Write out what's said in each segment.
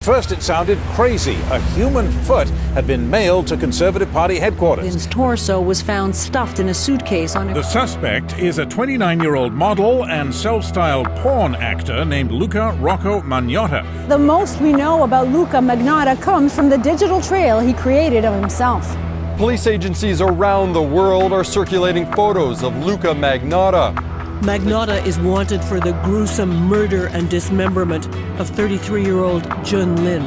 First, it sounded crazy. A human foot had been mailed to Conservative Party headquarters. Lin's torso was found stuffed in a suitcase on a... The suspect is a 29-year-old model and self-styled porn actor named Luka Rocco Magnotta. The most we know about Luka Magnotta comes from the digital trail he created of himself. Police agencies around the world are circulating photos of Luka Magnotta. Magnotta is wanted for the gruesome murder and dismemberment of 33-year-old Jun Lin.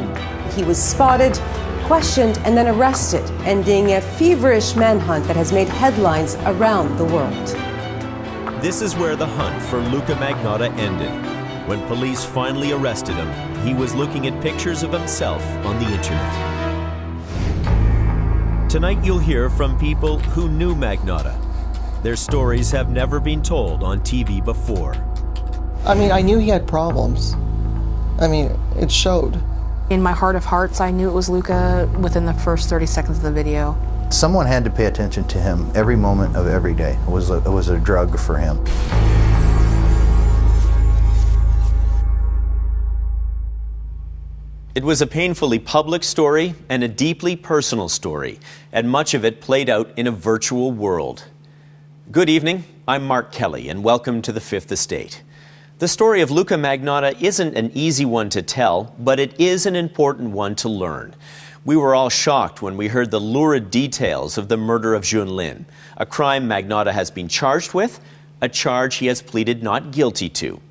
He was spotted, questioned, and then arrested, ending a feverish manhunt that has made headlines around the world. This is where the hunt for Luka Magnotta ended. When police finally arrested him, he was looking at pictures of himself on the internet. Tonight you'll hear from people who knew Magnotta. Their stories have never been told on TV before. I mean, I knew he had problems. I mean, it showed. In my heart of hearts, I knew it was Luka within the first 30 seconds of the video. Someone had to pay attention to him every moment of every day. It was a drug for him. It was a painfully public story and a deeply personal story, and much of it played out in a virtual world. Good evening, I'm Mark Kelly, and welcome to the Fifth Estate. The story of Luka Magnotta isn't an easy one to tell, but it is an important one to learn. We were all shocked when we heard the lurid details of the murder of Jun Lin, a crime Magnotta has been charged with, a charge he has pleaded not guilty to.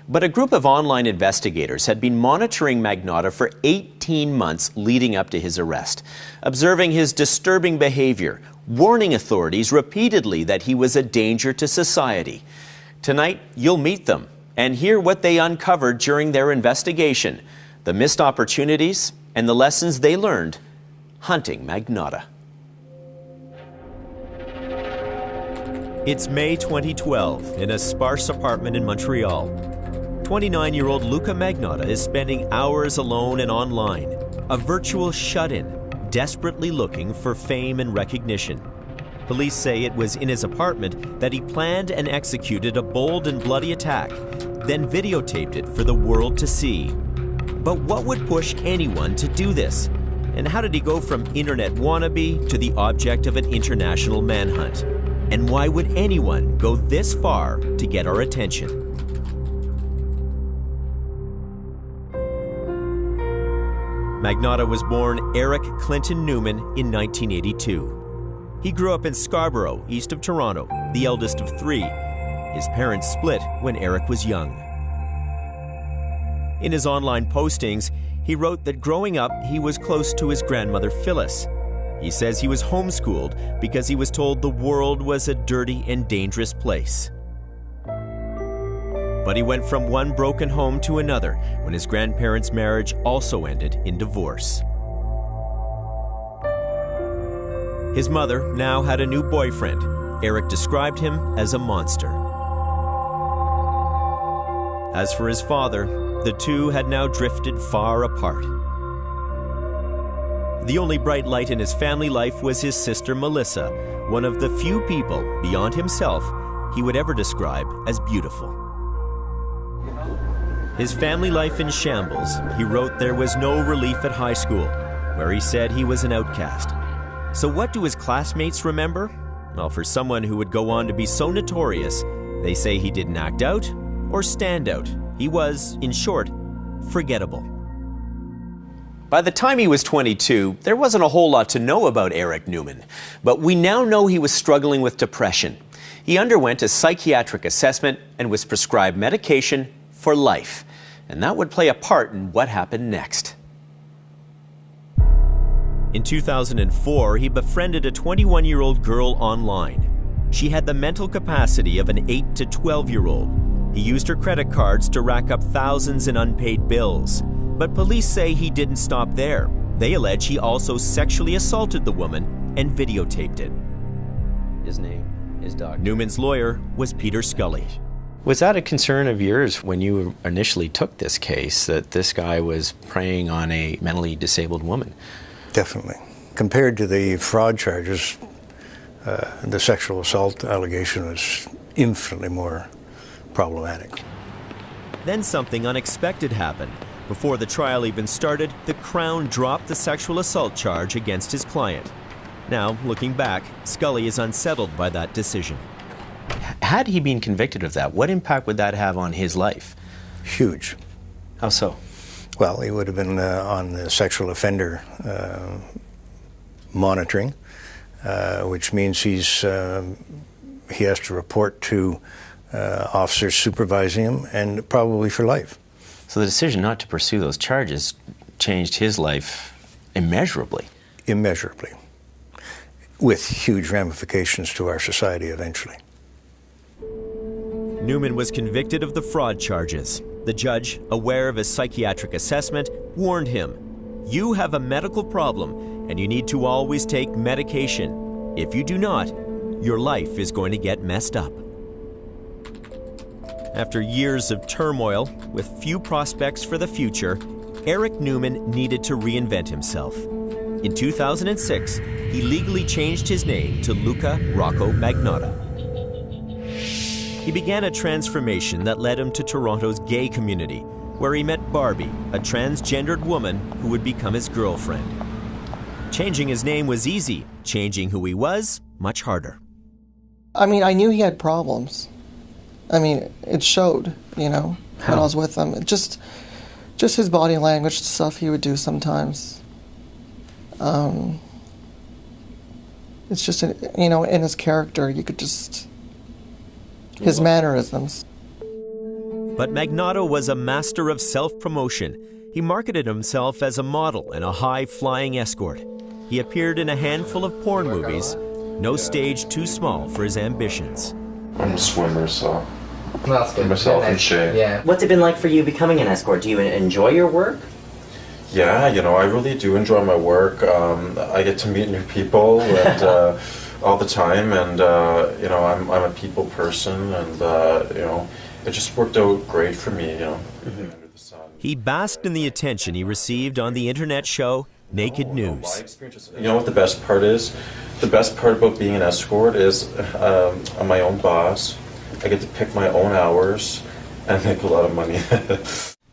But a group of online investigators had been monitoring Magnotta for 18 months leading up to his arrest, observing his disturbing behavior, warning authorities repeatedly that he was a danger to society. Tonight, you'll meet them and hear what they uncovered during their investigation, the missed opportunities, and the lessons they learned hunting Magnotta. It's May 2012 in a sparse apartment in Montreal. 29-year-old Luka Magnotta is spending hours alone and online, a virtual shut-in, desperately looking for fame and recognition. Police say it was in his apartment that he planned and executed a bold and bloody attack, then videotaped it for the world to see. But what would push anyone to do this? And how did he go from internet wannabe to the object of an international manhunt? And why would anyone go this far to get our attention? Magnotta was born Eric Clinton Newman in 1982. He grew up in Scarborough, east of Toronto, the eldest of three. His parents split when Eric was young. In his online postings, he wrote that growing up, he was close to his grandmother Phyllis. He says he was homeschooled because he was told the world was a dirty and dangerous place. But he went from one broken home to another when his grandparents' marriage also ended in divorce. His mother now had a new boyfriend. Eric described him as a monster. As for his father, the two had now drifted far apart. The only bright light in his family life was his sister Melissa, one of the few people beyond himself he would ever describe as beautiful. His family life in shambles, he wrote there was no relief at high school, where he said he was an outcast. So what do his classmates remember? Well, for someone who would go on to be so notorious, they say he didn't act out or stand out. He was, in short, forgettable. By the time he was 22, there wasn't a whole lot to know about Eric Newman, but we now know he was struggling with depression. He underwent a psychiatric assessment and was prescribed medication for life, and that would play a part in what happened next. In 2004, he befriended a 21-year-old girl online. She had the mental capacity of an 8 to 12-year-old. He used her credit cards to rack up thousands in unpaid bills. But police say he didn't stop there. They allege he also sexually assaulted the woman and videotaped it. His name is Dr. Newman's lawyer was Peter Scully. Was that a concern of yours when you initially took this case, that this guy was preying on a mentally disabled woman? Definitely. Compared to the fraud charges, the sexual assault allegation was infinitely more problematic. Then something unexpected happened. Before the trial even started, the Crown dropped the sexual assault charge against his client. Now, looking back, Scully is unsettled by that decision. Had he been convicted of that, what impact would that have on his life? Huge. How so? Well, he would have been on the sexual offender monitoring, which means he has to report to officers supervising him, and probably for life. So the decision not to pursue those charges changed his life immeasurably. Immeasurably. With huge ramifications to our society eventually. Newman was convicted of the fraud charges. The judge, aware of his psychiatric assessment, warned him, "You have a medical problem and you need to always take medication. If you do not, your life is going to get messed up." After years of turmoil, with few prospects for the future, Eric Newman needed to reinvent himself. In 2006, he legally changed his name to Luka Rocco Magnotta. He began a transformation that led him to Toronto's gay community, where he met Barbie, a transgendered woman who would become his girlfriend. Changing his name was easy. Changing who he was, much harder. I mean, I knew he had problems. I mean, it showed, you know, when I was with him. Just his body language, stuff he would do sometimes. It's just, you know, in his character, you could just, his mannerisms. But Magnotta was a master of self-promotion. He marketed himself as a model and a high-flying escort. He appeared in a handful of porn movies, no stage too small for his ambitions. I'm a swimmer, so that's good. Keep myself in shape. Yeah. What's it been like for you becoming an escort? Do you enjoy your work? Yeah, you know, I really do enjoy my work. I get to meet new people and all the time, and you know, I'm a people person, and you know, it just worked out great for me, you know. He basked in the attention he received on the internet show Naked News. You know what the best part is? The best part about being an escort is I'm my own boss. I get to pick my own hours and make a lot of money.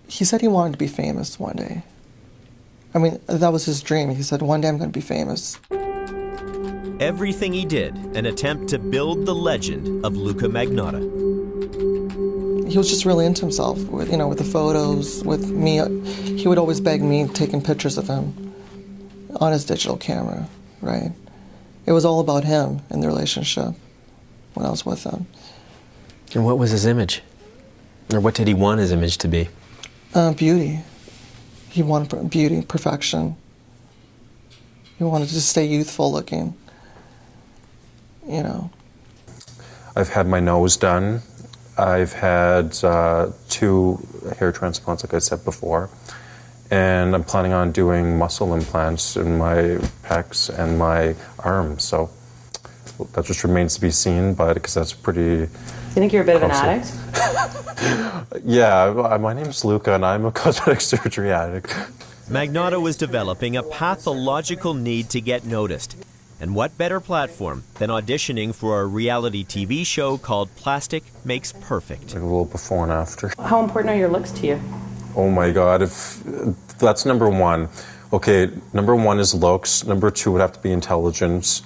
He said he wanted to be famous one day. I mean, that was his dream. He said, one day I'm going to be famous. Everything he did, an attempt to build the legend of Luka Magnotta. He was just really into himself, with, you know, with the photos, with me. He would always beg me taking pictures of him on his digital camera, right? It was all about him and the relationship when I was with him. And what was his image? Or what did he want his image to be? Beauty. He wanted beauty, perfection. He wanted to stay youthful looking, you know. I've had my nose done. I've had 2 hair transplants, like I said before. And I'm planning on doing muscle implants in my pecs and my arms. So that just remains to be seen, but because that's pretty... Do you think you're a bit of an addict? Yeah, my name's Luka, and I'm a cosmetic surgery addict. Magnotta was developing a pathological need to get noticed. And what better platform than auditioning for a reality TV show called Plastic Makes Perfect? Like a little before and after. How important are your looks to you? Oh my God, if that's number 1. Okay, number 1 is looks. Number 2 would have to be intelligence.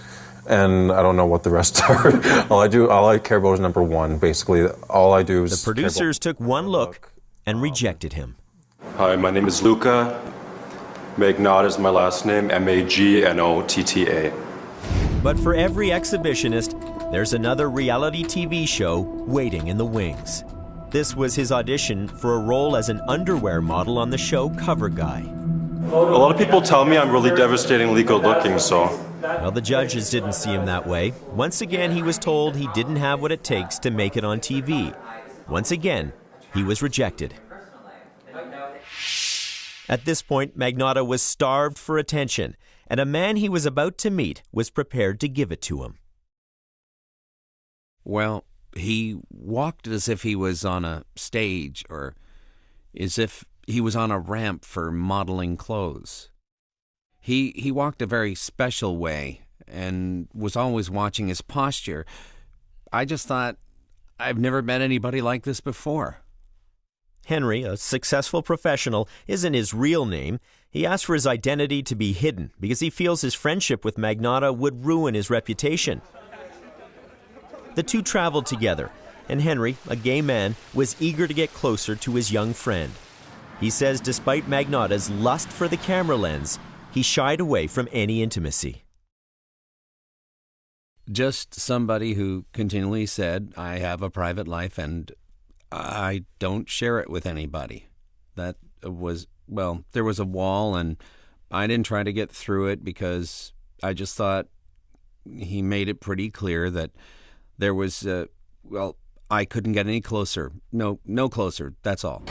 And I don't know what the rest are. all I care about is number 1, basically. All I do is... The producers took one look and rejected him. Hi, my name is Luka. Magnotta is my last name, Magnotta. But for every exhibitionist, there's another reality TV show waiting in the wings. This was his audition for a role as an underwear model on the show Cover Guy. A lot of people tell me I'm really devastatingly good looking, so... Well, the judges didn't see him that way. Once again, he was told he didn't have what it takes to make it on TV. Once again, he was rejected. At this point, Magnotta was starved for attention, and a man he was about to meet was prepared to give it to him. Well, he walked as if he was on a stage, or as if he was on a ramp for modeling clothes. He walked a very special way and was always watching his posture. I just thought, I've never met anybody like this before. Henry, a successful professional, isn't his real name. He asked for his identity to be hidden because he feels his friendship with Magnotta would ruin his reputation. The two traveled together, and Henry, a gay man, was eager to get closer to his young friend. He says despite Magnotta's lust for the camera lens, he shied away from any intimacy. Just somebody who continually said, I have a private life and I don't share it with anybody. That was, well, there was a wall and I didn't try to get through it because I just thought he made it pretty clear that there was, well, I couldn't get any closer. No closer, that's all.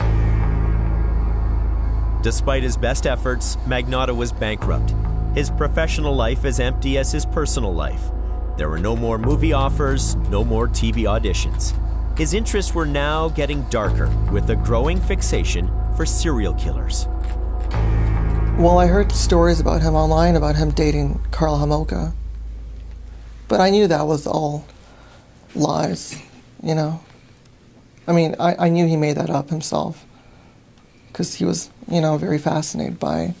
Despite his best efforts, Magnotta was bankrupt. His professional life as empty as his personal life. There were no more movie offers, no more TV auditions. His interests were now getting darker, with a growing fixation for serial killers. Well, I heard stories about him online, about him dating Karla Homolka. But I knew that was all lies, you know. I mean, I knew he made that up himself. Because he was, you know, very fascinated by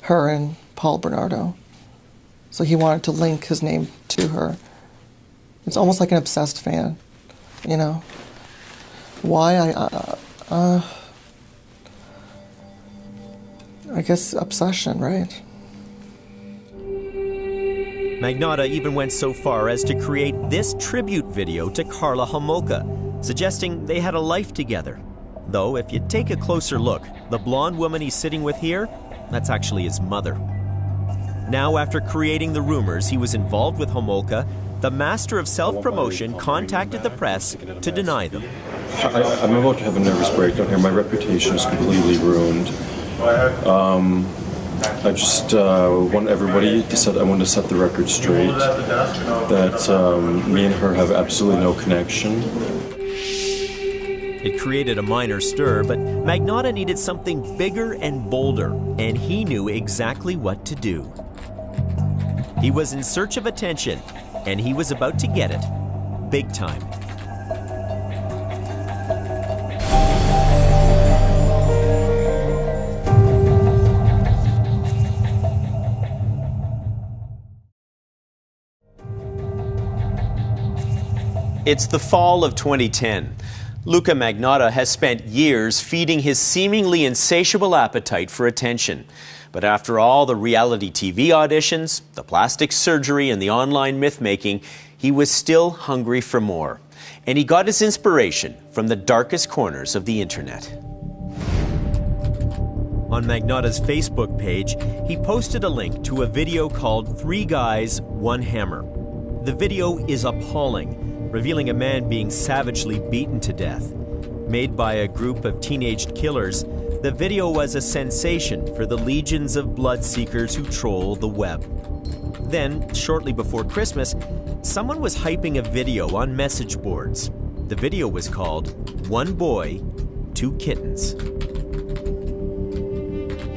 her and Paul Bernardo. So he wanted to link his name to her. It's almost like an obsessed fan, you know. Why? I guess obsession, right? Magnotta even went so far as to create this tribute video to Karla Homolka, suggesting they had a life together. Though, if you take a closer look, the blonde woman he's sitting with here, that's actually his mother. Now, after creating the rumors he was involved with Homolka, the master of self-promotion contacted the press to deny them. I'm about to have a nervous breakdown here. My reputation is completely ruined. I just want everybody to set, I want to set the record straight that me and her have absolutely no connection. It created a minor stir, but Magnotta needed something bigger and bolder, and he knew exactly what to do. He was in search of attention, and he was about to get it, big time. It's the fall of 2010. Luka Magnotta has spent years feeding his seemingly insatiable appetite for attention. But after all the reality TV auditions, the plastic surgery, and the online myth-making, he was still hungry for more. And he got his inspiration from the darkest corners of the internet. On Magnotta's Facebook page, he posted a link to a video called 3 Guys, 1 Hammer. The video is appalling, revealing a man being savagely beaten to death. Made by a group of teenaged killers, the video was a sensation for the legions of blood seekers who troll the web. Then, shortly before Christmas, someone was hyping a video on message boards. The video was called 1 Boy, 2 Kittens.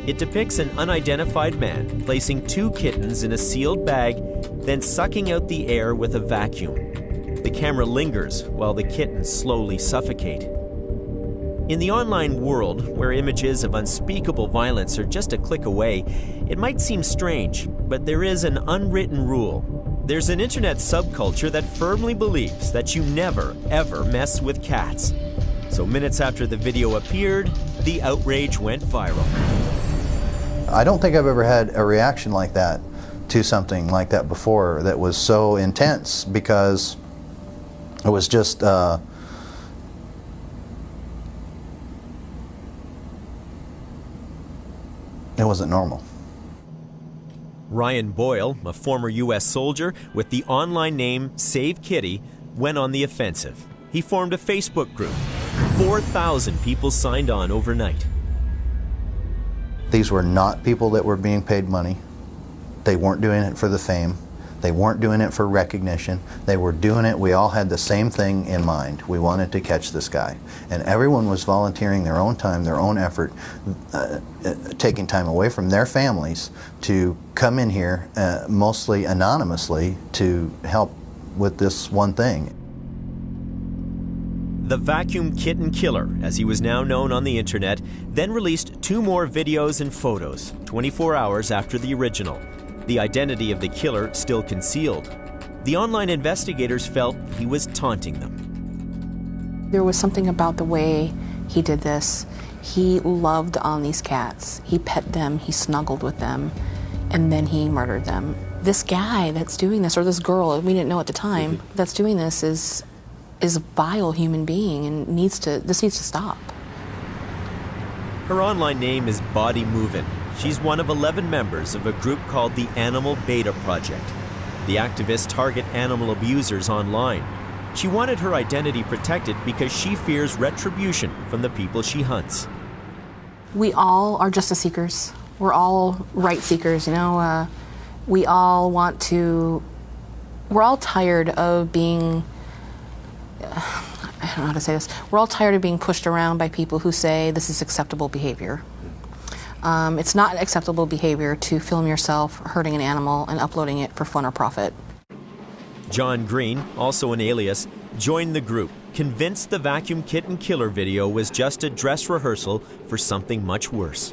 It depicts an unidentified man placing 2 kittens in a sealed bag, then sucking out the air with a vacuum. The camera lingers while the kittens slowly suffocate. In the online world, where images of unspeakable violence are just a click away, it might seem strange, but there is an unwritten rule. There's an internet subculture that firmly believes that you never, ever mess with cats. So minutes after the video appeared, the outrage went viral. I don't think I've ever had a reaction like that to something like that before that was so intense, because it was just it wasn't normal. Ryan Boyle, a former U.S. soldier with the online name Save Kitty, went on the offensive. He formed a Facebook group. 4,000 people signed on overnight. These were not people that were being paid money. They weren't doing it for the fame. They weren't doing it for recognition. They were doing it, we all had the same thing in mind. We wanted to catch this guy. And everyone was volunteering their own time, their own effort, taking time away from their families to come in here, mostly anonymously, to help with this one thing. The Vacuum Kitten Killer, as he was now known on the internet, then released 2 more videos and photos, 24 hours after the original. The identity of the killer still concealed. The online investigators felt he was taunting them. There was something about the way he did this. He loved on these cats. He pet them, he snuggled with them, and then he murdered them. This guy that's doing this, or this girl, we didn't know at the time, that's doing this is a vile human being and this needs to stop. Her online name is Body Movin'. She's one of 11 members of a group called the Animal Beta Project. The activists target animal abusers online. She wanted her identity protected because she fears retribution from the people she hunts. We all are justice seekers. We're all right seekers, you know. We're all tired of being, I don't know how to say this. We're all tired of being pushed around by people who say this is acceptable behavior. It's not acceptable behavior to film yourself hurting an animal and uploading it for fun or profit. John Green, also an alias, joined the group, convinced the Vacuum Kitten Killer video was just a dress rehearsal for something much worse.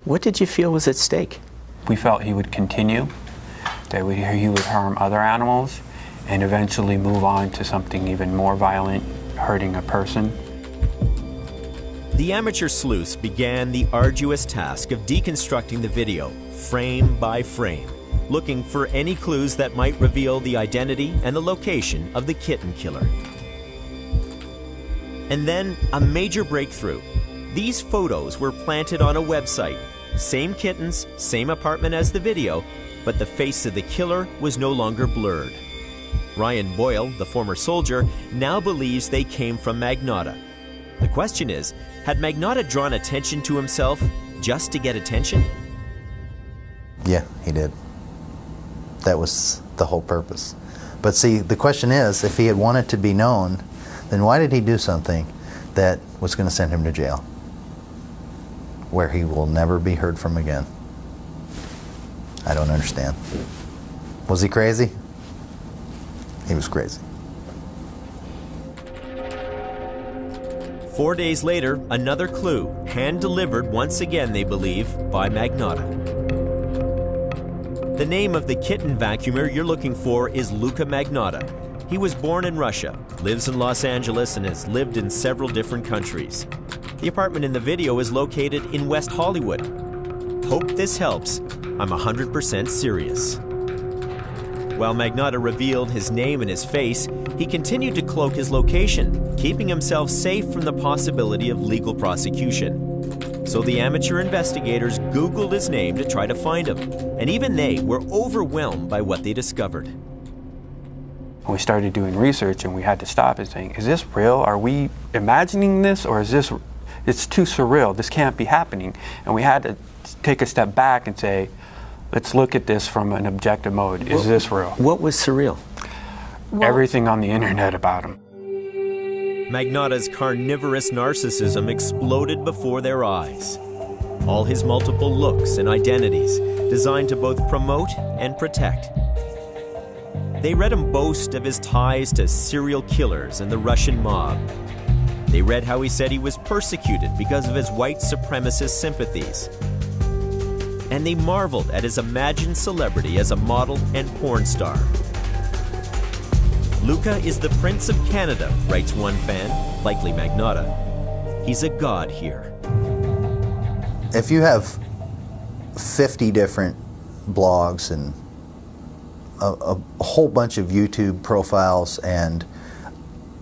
What did you feel was at stake? We felt he would continue, that he would harm other animals, and eventually move on to something even more violent, hurting a person. The amateur sleuths began the arduous task of deconstructing the video, frame by frame, looking for any clues that might reveal the identity and the location of the kitten killer. And then a major breakthrough. These photos were planted on a website. Same kittens, same apartment as the video, but the face of the killer was no longer blurred. Ryan Boyle, the former soldier, now believes they came from Magnotta. The question is, had Magnotta drawn attention to himself just to get attention? Yeah, he did. That was the whole purpose. But see, the question is, if he had wanted to be known, then why did he do something that was going to send him to jail, where he will never be heard from again? I don't understand. Was he crazy? He was crazy. 4 days later, another clue, hand-delivered once again, they believe, by Magnotta. The name of the kitten vacuumer you're looking for is Luka Magnotta. He was born in Russia, lives in Los Angeles, and has lived in several different countries. The apartment in the video is located in West Hollywood. Hope this helps. I'm 100% serious. While Magnotta revealed his name and his face, he continued to cloak his location, keeping himself safe from the possibility of legal prosecution. So the amateur investigators Googled his name to try to find him, and even they were overwhelmed by what they discovered. We started doing research and we had to stop and saying, is this real? Are we imagining this, or is this, it's too surreal, this can't be happening. And we had to take a step back and say, let's look at this from an objective mode. Is this real? What was surreal? Everything on the internet about him. Magnotta's carnivorous narcissism exploded before their eyes. All his multiple looks and identities, designed to both promote and protect. They read him boast of his ties to serial killers and the Russian mob. They read how he said he was persecuted because of his white supremacist sympathies. And they marveled at his imagined celebrity as a model and porn star. Luka is the Prince of Canada, writes one fan, likely Magnotta. He's a god here. If you have 50 different blogs and a whole bunch of YouTube profiles and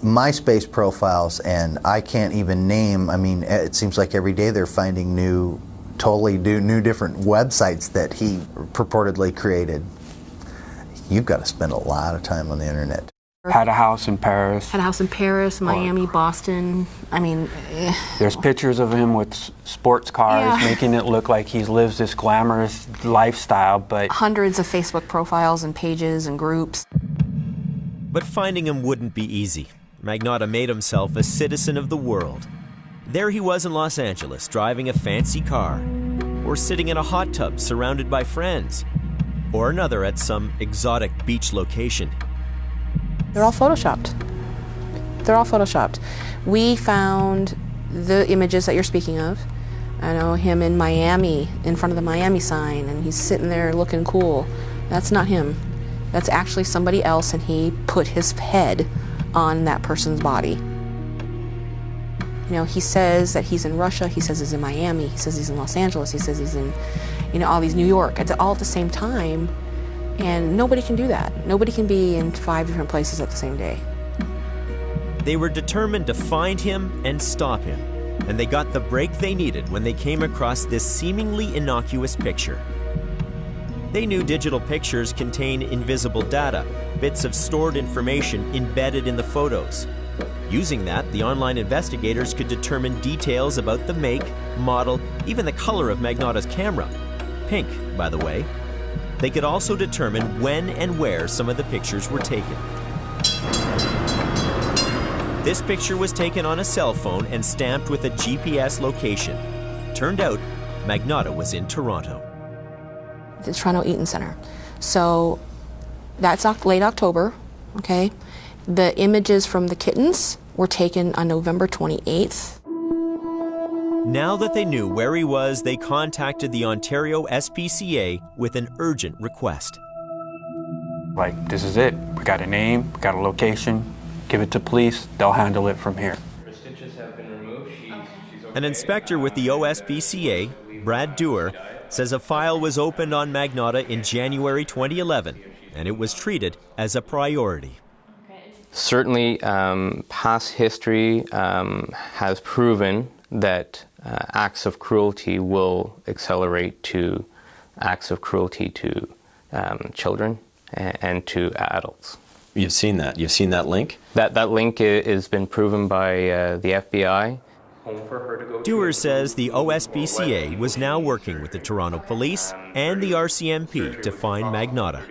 MySpace profiles, and I can't even name, I mean, it seems like every day they're finding new different websites that he purportedly created. You've got to spend a lot of time on the internet. Had a house in Paris. Had a house in Paris, Miami, Boston. I mean, there's pictures of him with sports cars, making it look like he lives this glamorous lifestyle, but hundreds of Facebook profiles and pages and groups. But finding him wouldn't be easy. Magnotta made himself a citizen of the world. There he was in Los Angeles, driving a fancy car, or sitting in a hot tub surrounded by friends, or another at some exotic beach location. They're all photoshopped. They're all photoshopped. We found the images that you're speaking of. I know him in Miami, in front of the Miami sign, and he's sitting there looking cool. That's not him. That's actually somebody else, and he put his head on that person's body. You know, he says that he's in Russia, he says he's in Miami, he says he's in Los Angeles, he says he's in, you know, all these New York. It's all at the same time, and nobody can do that. Nobody can be in 5 different places at the same day. They were determined to find him and stop him, and they got the break they needed when they came across this seemingly innocuous picture. They knew digital pictures contain invisible data, bits of stored information embedded in the photos. Using that, the online investigators could determine details about the make, model, even the color of Magnotta's camera. Pink, by the way. They could also determine when and where some of the pictures were taken. This picture was taken on a cell phone and stamped with a GPS location. Turned out, Magnotta was in Toronto. The Toronto Eaton Centre. So that's late October, okay? The images from the kittens were taken on November 28th. Now that they knew where he was, they contacted the Ontario SPCA with an urgent request. Like, this is it. We got a name, we got a location, give it to police, they'll handle it from here. Her stitches have been removed. She's okay. An inspector with the OSPCA, Brad Dewar, says a file was opened on Magnotta in January 2011, and it was treated as a priority. Certainly, past history has proven that acts of cruelty will accelerate to acts of cruelty to children and to adults. You've seen that? You've seen that link? That link has been proven by the FBI. Dewar says the OSPCA was now working with the Toronto Police and the RCMP to find Magnotta.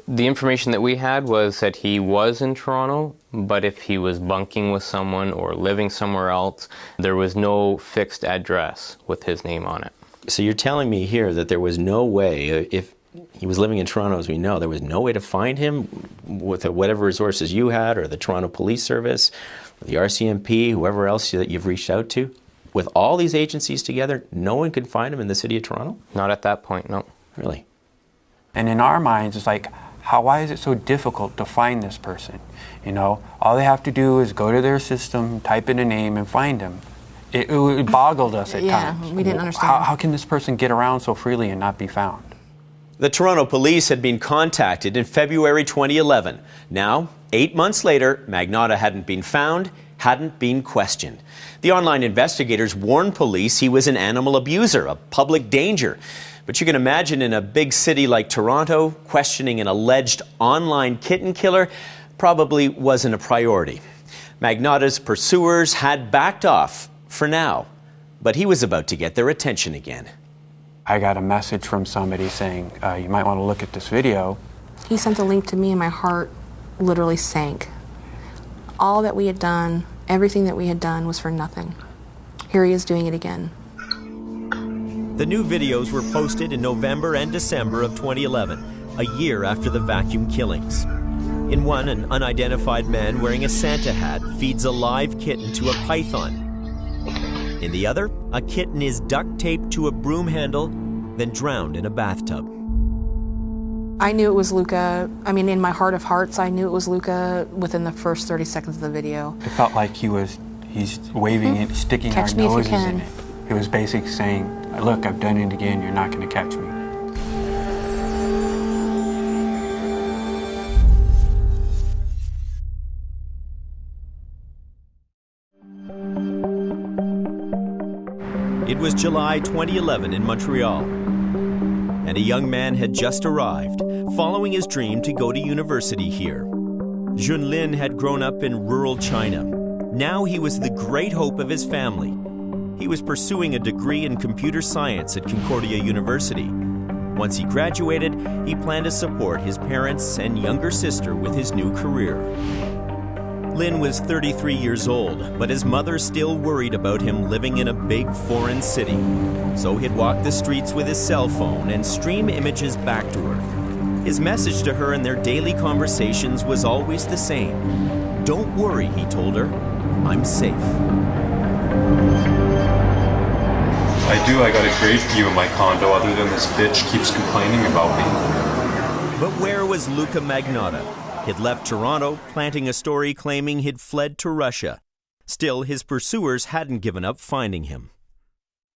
The information that we had was that he was in Toronto, but if he was bunking with someone or living somewhere else, there was no fixed address with his name on it. So you're telling me here that there was no way, if he was living in Toronto as we know, there was no way to find him with whatever resources you had, or the Toronto Police Service, or the RCMP, whoever else that you've reached out to? With all these agencies together, no one could find him in the city of Toronto? Not at that point, no. Really? And in our minds, it's like, why is it so difficult to find this person? You know, all they have to do is go to their system, type in a name, and find him. It boggled us at times. Yeah, we didn't understand. How can this person get around so freely and not be found? The Toronto Police had been contacted in February 2011. Now, 8 months later, Magnotta hadn't been found, hadn't been questioned. The online investigators warned police he was an animal abuser, a public danger. But you can imagine in a big city like Toronto, questioning an alleged online kitten killer probably wasn't a priority. Magnotta's pursuers had backed off for now, but he was about to get their attention again. I got a message from somebody saying, you might want to look at this video. He sent a link to me and my heart literally sank. All that we had done, everything that we had done was for nothing. Here he is doing it again. The new videos were posted in November and December of 2011, a year after the vacuum killings. In one, an unidentified man wearing a Santa hat feeds a live kitten to a python. In the other, a kitten is duct taped to a broom handle, then drowned in a bathtub. I knew it was Luka. I mean, in my heart of hearts, I knew it was Luka within the first 30 seconds of the video. It felt like he's waving it, sticking our noses in it. He was basically saying, look, I've done it again, you're not going to catch me. It was July 2011 in Montreal, and a young man had just arrived, following his dream to go to university here. Jun Lin had grown up in rural China. Now he was the great hope of his family. He was pursuing a degree in computer science at Concordia University. Once he graduated, he planned to support his parents and younger sister with his new career. Lin was 33 years old, but his mother still worried about him living in a big foreign city. So he'd walk the streets with his cell phone and stream images back to her. His message to her in their daily conversations was always the same. Don't worry, he told her. I'm safe. I got a great view of my condo other than this bitch keeps complaining about me. But where was Luka Magnotta? He'd left Toronto, planting a story claiming he'd fled to Russia. Still, his pursuers hadn't given up finding him.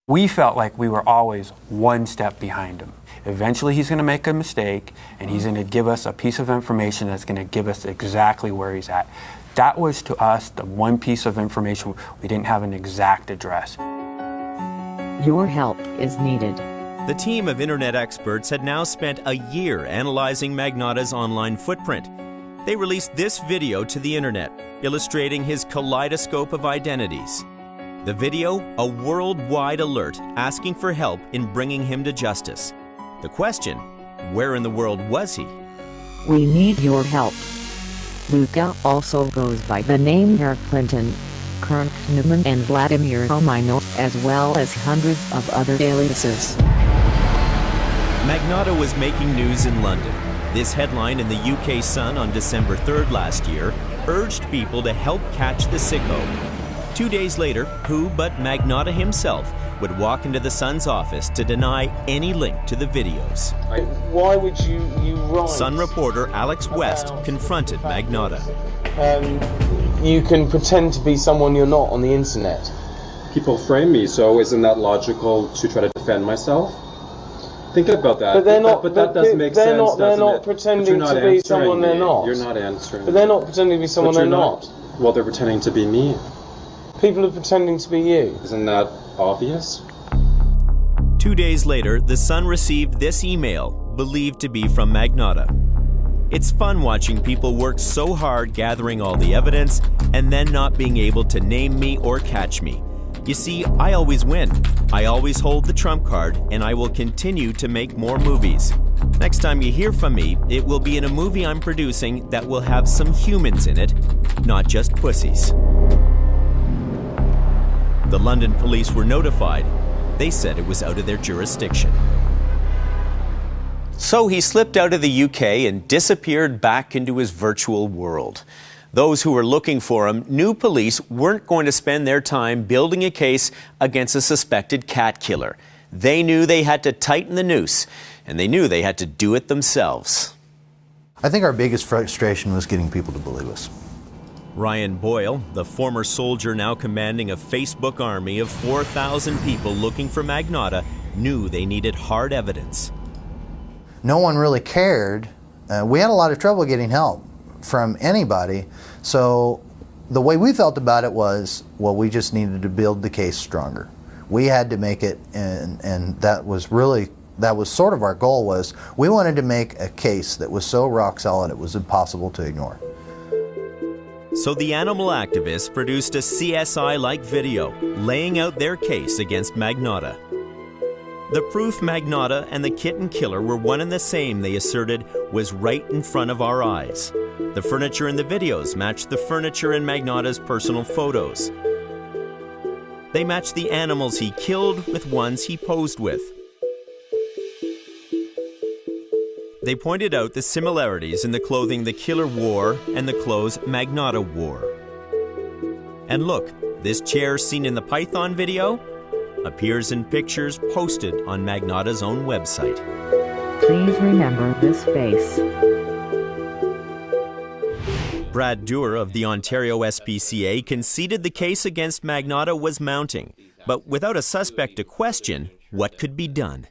We felt like we were always one step behind him. Eventually he's going to make a mistake and he's going to give us a piece of information that's going to give us exactly where he's at. That was to us the one piece of information. We didn't have an exact address. Your help is needed. The team of internet experts had now spent a year analyzing Magnotta's online footprint. They released this video to the internet, illustrating his kaleidoscope of identities. The video, a worldwide alert asking for help in bringing him to justice. The question, where in the world was he? We need your help. Luka also goes by the name Eric Clinton, Kirk Newman and Vladimir Homino, as well as hundreds of other aliases. Magnotta was making news in London. This headline in the UK Sun on December 3rd last year urged people to help catch the sicko. 2 days later, who but Magnotta himself would walk into the Sun's office to deny any link to the videos. Why would you write? Sun reporter Alex West confronted Magnotta. You can pretend to be someone you're not on the internet. People frame me, so isn't that logical to try to defend myself? Think about that. But they're not. But that does make sense, doesn't They're not it? pretending to be someone they're not. You're not answering. But they're not pretending to be someone they're not. Well, they're pretending to be me. People are pretending to be you. Isn't that obvious? 2 days later, the Sun received this email, believed to be from Magnotta. It's fun watching people work so hard gathering all the evidence and then not being able to name me or catch me. You see, I always win. I always hold the trump card, and I will continue to make more movies. Next time you hear from me, it will be in a movie I'm producing that will have some humans in it, not just pussies. The London police were notified. They said it was out of their jurisdiction. So he slipped out of the UK and disappeared back into his virtual world. Those who were looking for him knew police weren't going to spend their time building a case against a suspected cat killer. They knew they had to tighten the noose, and they knew they had to do it themselves. I think our biggest frustration was getting people to believe us. Ryan Boyle, the former soldier now commanding a Facebook army of 4,000 people looking for Magnotta, knew they needed hard evidence. No one really cared. We had a lot of trouble getting help from anybody. So the way we felt about it was, well, we just needed to build the case stronger. We had to make it, and that was sort of our goal, was we wanted to make a case that was so rock solid it was impossible to ignore. So the animal activists produced a CSI-like video laying out their case against Magnotta. The proof Magnotta and the kitten killer were one and the same, they asserted, was right in front of our eyes. The furniture in the videos matched the furniture in Magnotta's personal photos. They matched the animals he killed with ones he posed with. They pointed out the similarities in the clothing the killer wore and the clothes Magnotta wore. And look, this chair seen in the Python video appears in pictures posted on Magnotta's own website. Please remember this face. Brad Dewar of the Ontario SPCA conceded the case against Magnotta was mounting, but without a suspect to question, what could be done?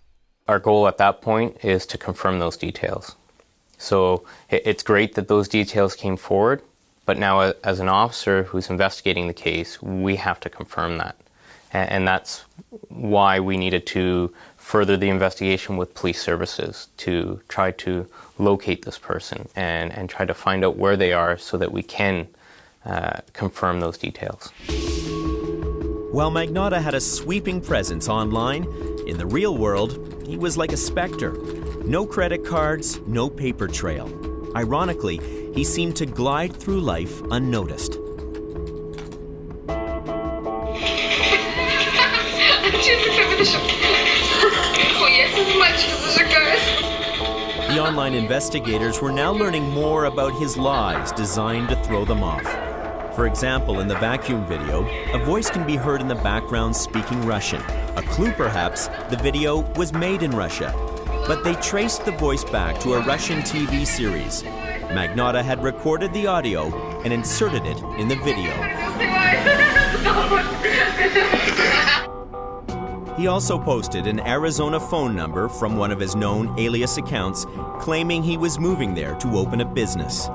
Our goal at that point is to confirm those details. So it's great that those details came forward, but now as an officer who's investigating the case, we have to confirm that. And that's why we needed to further the investigation with police services to try to locate this person and try to find out where they are so that we can confirm those details. While Magnotta had a sweeping presence online, in the real world, he was like a specter. No credit cards, no paper trail. Ironically, he seemed to glide through life unnoticed. The online investigators were now learning more about his lies designed to throw them off. For example, in the vacuum video, a voice can be heard in the background speaking Russian. A clue, perhaps, the video was made in Russia. But they traced the voice back to a Russian TV series. Magnotta had recorded the audio and inserted it in the video. He also posted an Arizona phone number from one of his known alias accounts, claiming he was moving there to open a business.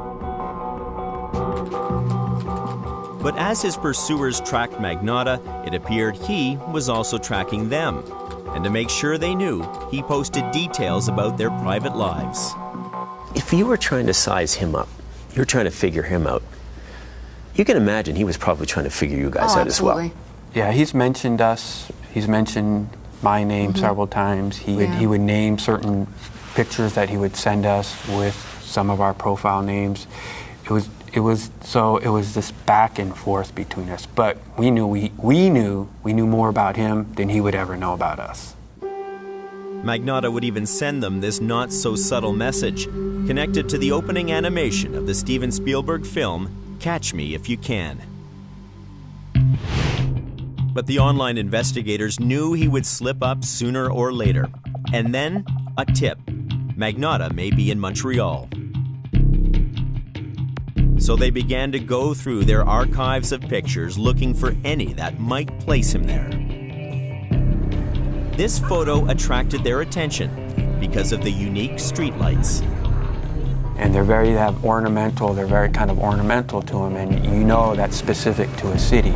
But as his pursuers tracked Magnotta, it appeared he was also tracking them. And to make sure they knew, he posted details about their private lives. If you were trying to size him up, you're trying to figure him out, you can imagine he was probably trying to figure you guys out as well. Yeah, he's mentioned us. He's mentioned my name several times. He would name certain pictures that he would send us with some of our profile names. It was this back and forth between us. But we knew more about him than he would ever know about us. Magnotta would even send them this not-so-subtle message, connected to the opening animation of the Steven Spielberg film, Catch Me If You Can. But the online investigators knew he would slip up sooner or later. And then, a tip. Magnotta may be in Montreal. So they began to go through their archives of pictures looking for any that might place him there. This photo attracted their attention because of the unique streetlights. And they're very kind of ornamental to him, and you know that's specific to a city.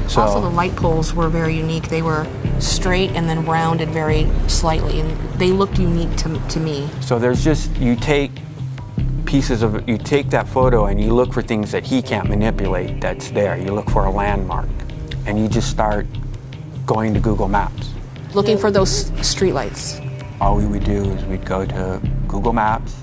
So also, the light poles were very unique. They were straight and then rounded very slightly, and they looked unique to me. So there's just, you take that photo and you look for things that he can't manipulate that's there. You look for a landmark, and you just start going to Google Maps. Looking for those streetlights. All we would do is we'd go to Google Maps,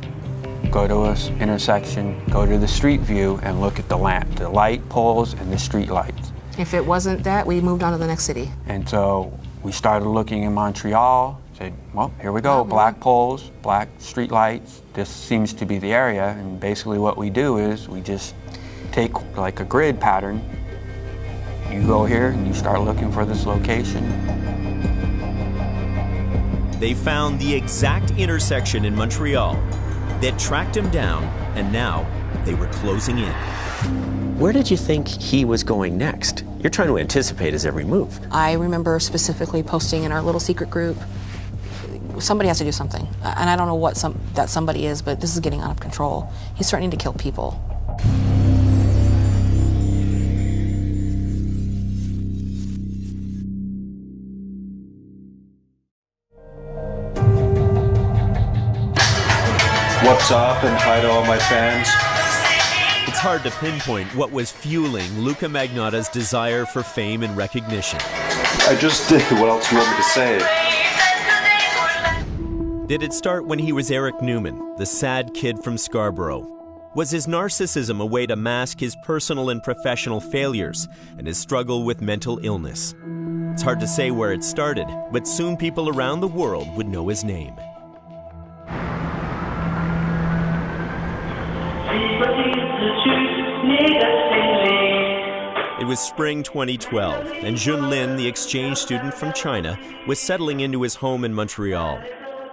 go to an intersection, go to the street view, and look at the light poles and the street lights. If it wasn't that, we moved on to the next city. And so we started looking in Montreal, said, well, here we go, black poles, black street lights. This seems to be the area, and basically what we do is we just take like a grid pattern. You go here and you start looking for this location. They found the exact intersection in Montreal. They'd tracked him down, and now they were closing in. Where did you think he was going next? You're trying to anticipate his every move. I remember specifically posting in our little secret group, somebody has to do something. And I don't know what that somebody is, but this is getting out of control. He's threatening to kill people. What's up, and hi to all my fans. It's hard to pinpoint what was fueling Luka Magnotta's desire for fame and recognition. I just did. What else do you want me to say? Did it start when he was Eric Newman, the sad kid from Scarborough? Was his narcissism a way to mask his personal and professional failures and his struggle with mental illness? It's hard to say where it started, but soon people around the world would know his name. It was spring 2012, and Jun Lin, the exchange student from China, was settling into his home in Montreal.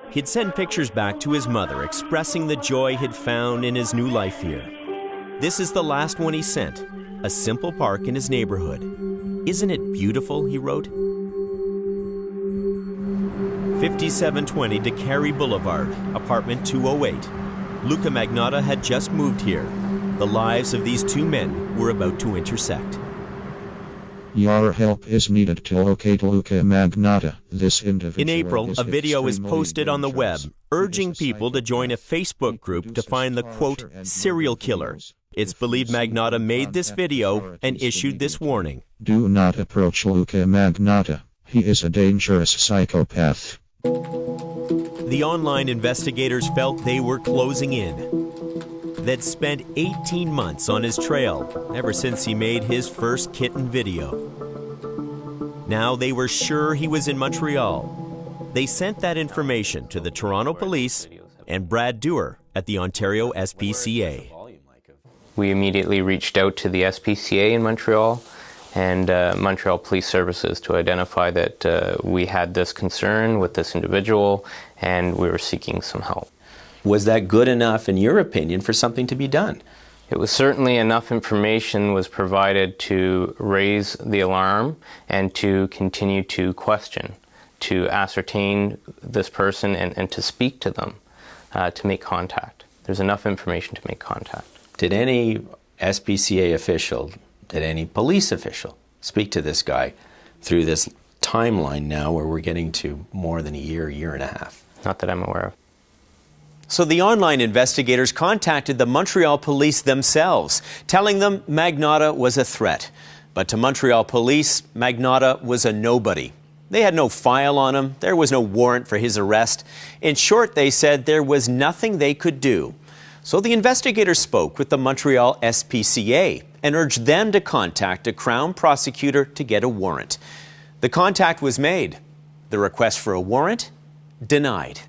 He'd sent pictures back to his mother expressing the joy he'd found in his new life here. This is the last one he sent, a simple park in his neighborhood. Isn't it beautiful, he wrote? 5720 DeCarry Boulevard, apartment 208. Luka Magnotta had just moved here. The lives of these two men were about to intersect. Your help is needed to locate Luka Magnotta. This individual. In April, a video is posted on the web urging people to join a Facebook group to find the, quote, serial killer. It's believed Magnotta made this video and issued this warning. Do not approach Luka Magnotta. He is a dangerous psychopath. The online investigators felt they were closing in. They'd spent 18 months on his trail, ever since he made his first kitten video. Now they were sure he was in Montreal. They sent that information to the Toronto Police and Brad Dewar at the Ontario SPCA. We immediately reached out to the SPCA in Montreal and Montreal Police Services to identify that we had this concern with this individual and we were seeking some help. Was that good enough, in your opinion, for something to be done? It was certainly enough information was provided to raise the alarm and to continue to question, to ascertain this person and to speak to them, to make contact. There's enough information to make contact. Did any SPCA official, did any police official speak to this guy through this timeline now where we're getting to more than a year and a half? Not that I'm aware of. So the online investigators contacted the Montreal police themselves, telling them Magnotta was a threat. But to Montreal police, Magnotta was a nobody. They had no file on him. There was no warrant for his arrest. In short, they said there was nothing they could do. So the investigators spoke with the Montreal SPCA and urged them to contact a Crown prosecutor to get a warrant. The contact was made. The request for a warrant? Denied.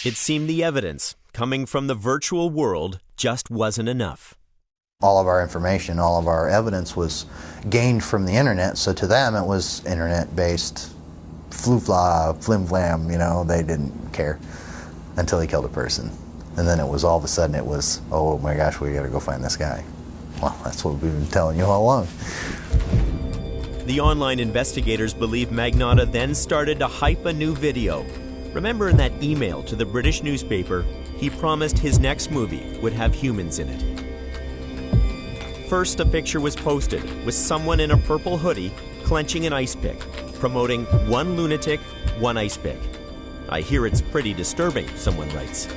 It seemed the evidence coming from the virtual world just wasn't enough. All of our information, all of our evidence was gained from the internet, so to them it was internet-based flu-fla, flim-flam, you know, they didn't care until he killed a person. And then it was all of a sudden it was, oh my gosh, we gotta go find this guy. Well, that's what we've been telling you all along. The online investigators believe Magnotta then started to hype a new video. Remember in that email to the British newspaper, he promised his next movie would have humans in it. First, a picture was posted with someone in a purple hoodie clenching an ice pick, promoting one lunatic, one ice pick. I hear it's pretty disturbing, someone writes.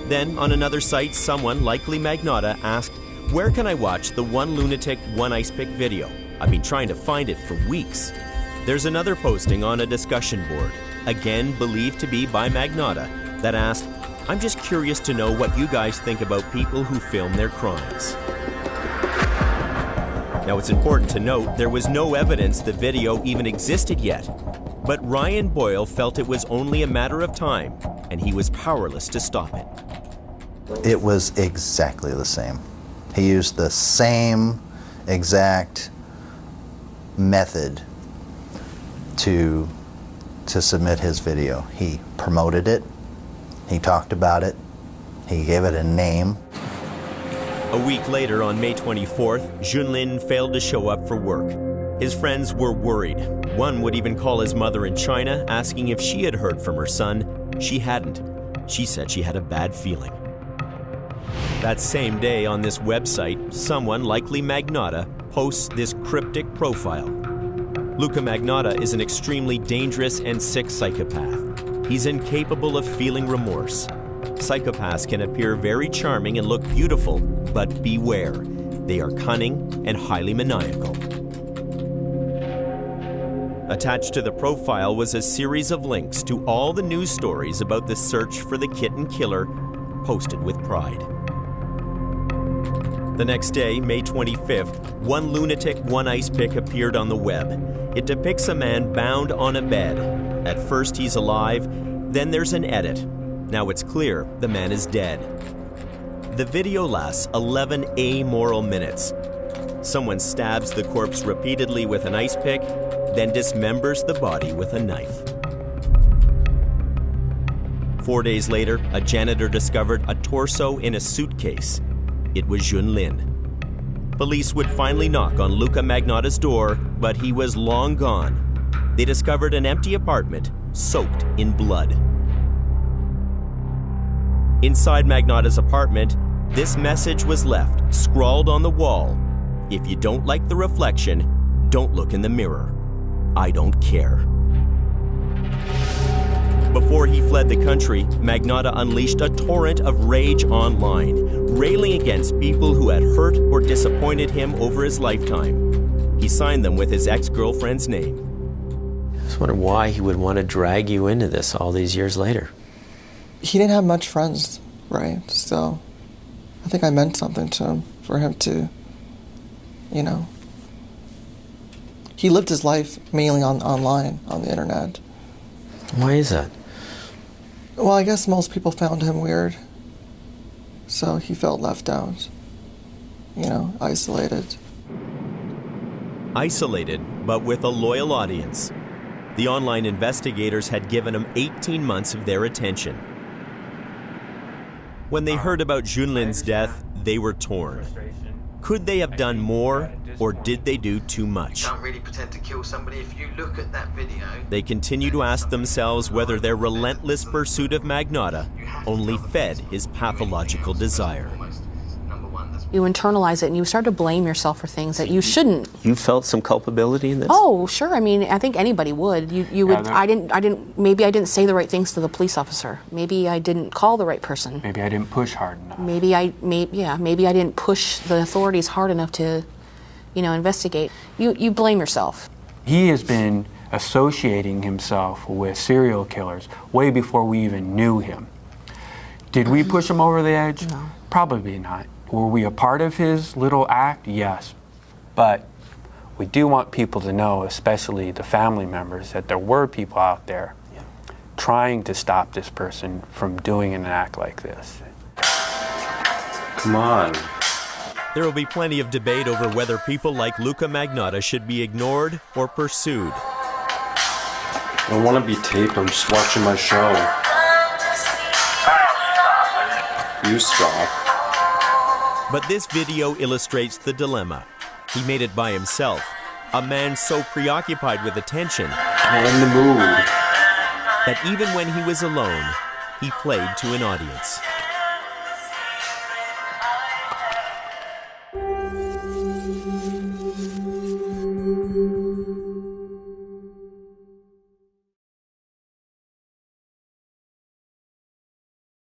Then, on another site, someone, likely Magnotta, asked, where can I watch the one lunatic, one ice pick video? I've been trying to find it for weeks. There's another posting on a discussion board, again believed to be by Magnotta, that asked, I'm just curious to know what you guys think about people who film their crimes. Now it's important to note there was no evidence the video even existed yet, but Ryan Boyle felt it was only a matter of time and he was powerless to stop it. It was exactly the same. He used the same exact method to submit his video. He promoted it, he talked about it, he gave it a name. A week later, on May 24th, Jun Lin failed to show up for work. His friends were worried. One would even call his mother in China, asking if she had heard from her son. She hadn't. She said she had a bad feeling. That same day on this website, someone, likely Magnotta, posts this cryptic profile. Luka Magnotta is an extremely dangerous and sick psychopath. He's incapable of feeling remorse. Psychopaths can appear very charming and look beautiful, but beware. They are cunning and highly maniacal. Attached to the profile was a series of links to all the news stories about the search for the kitten killer, posted with pride. The next day, May 25th, one lunatic, one ice pick appeared on the web. It depicts a man bound on a bed. At first he's alive, then there's an edit. Now it's clear the man is dead. The video lasts 11 amoral minutes. Someone stabs the corpse repeatedly with an ice pick, then dismembers the body with a knife. 4 days later, a janitor discovered a torso in a suitcase. It was Jun Lin. Police would finally knock on Luka Magnotta's door, but he was long gone. They discovered an empty apartment, soaked in blood. Inside Magnotta's apartment, this message was left, scrawled on the wall. If you don't like the reflection, don't look in the mirror. I don't care. Before he fled the country, Magnotta unleashed a torrent of rage online, railing against people who had hurt or disappointed him over his lifetime. He signed them with his ex-girlfriend's name. I just wonder why he would want to drag you into this all these years later. He didn't have much friends, right? So I think I meant something to him, for him to, you know. He lived his life mainly online, on the internet. Why is that? Well, I guess most people found him weird, so he felt left out. isolated. Isolated, but with a loyal audience. The online investigators had given him 18 months of their attention. When they heard about Jun Lin's death, they were torn. Could they have done more, or did they do too much? You don't really pretend to kill somebody. If you look at that video... They continue to ask themselves whether their relentless pursuit of Magnotta only fed his pathological desire. You internalize it and you start to blame yourself for things that you shouldn't. You felt some culpability in this? Oh, sure. I mean, I think anybody would. You would. Maybe I didn't say the right things to the police officer. Maybe I didn't call the right person. Maybe I didn't push hard enough. Maybe I didn't push the authorities hard enough to, investigate. You blame yourself. He has been associating himself with serial killers way before we even knew him. Did we push him over the edge? No. Probably not. Were we a part of his little act? Yes. But we do want people to know, especially the family members, that there were people out there trying to stop this person from doing an act like this. Come on. There will be plenty of debate over whether people like Luka Magnotta should be ignored or pursued. I don't want to be taped. I'm just watching my show. You stop. But this video illustrates the dilemma. He made it by himself. A man so preoccupied with attention in the mood that even when he was alone, he played to an audience.